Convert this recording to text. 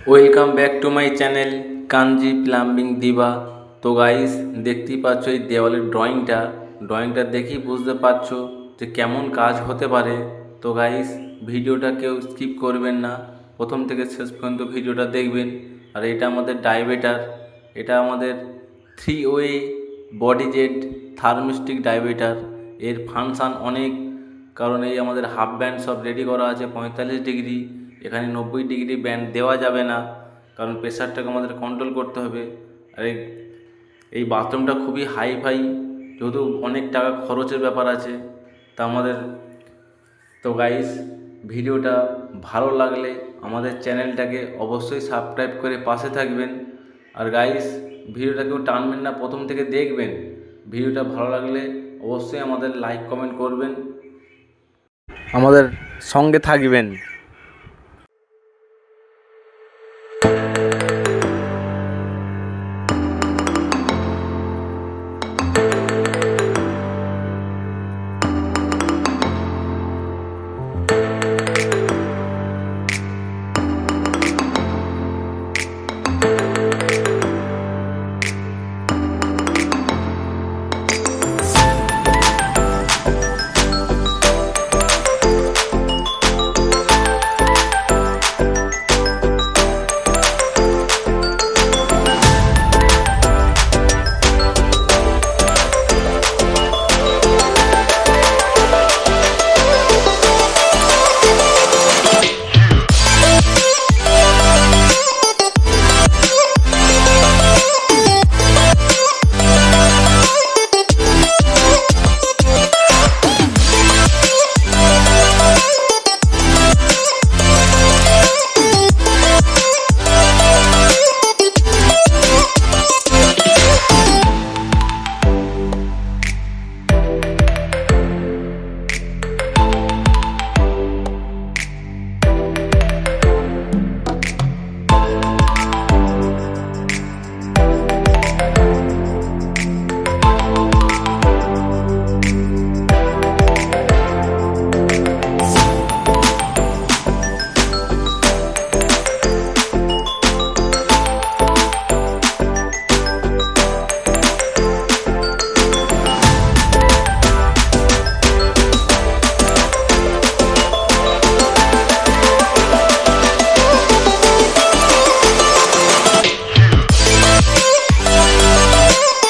Welcome back to my channel Kanji plumbing দিবা। তো guys, দেখতেই পাচ্ছ এই দেওয়ালের ড্রয়িংটা দেখেই বুঝতে পারছো যে কেমন কাজ হতে পারে। তো গাইস, ভিডিওটা কেউ স্কিপ করবেন না, প্রথম থেকে শেষ পর্যন্ত ভিডিওটা দেখবেন। আর এটা আমাদের ডাইভেটার, এটা আমাদের 3 ওয়ে বডি জেট থার্মিস্টিক ডাইভেটার। এর ফাংশান অনেক, কারণ এই আমাদের হাফ ব্যান্ড সব রেডি করা আছে 45 ডিগ্রি। এখানে 90 ডিগ্রি ব্যান্ড দেওয়া যাবে না, কারণ প্রেশারটাকে আমাদের কন্ট্রোল করতে হবে। আর এই বাথরুমটা খুবই হাই যেহেতু অনেক টাকা খরচের ব্যাপার আছে তা আমাদের। তো গাইস, ভিডিওটা ভালো লাগলে আমাদের চ্যানেলটাকে অবশ্যই সাবস্ক্রাইব করে পাশে থাকবেন। আর গাইস, ভিডিওটা কেউ টানবেন না, প্রথম থেকে দেখবেন। ভিডিওটা ভালো লাগলে অবশ্যই আমাদের লাইক কমেন্ট করবেন, আমাদের সঙ্গে থাকবেন।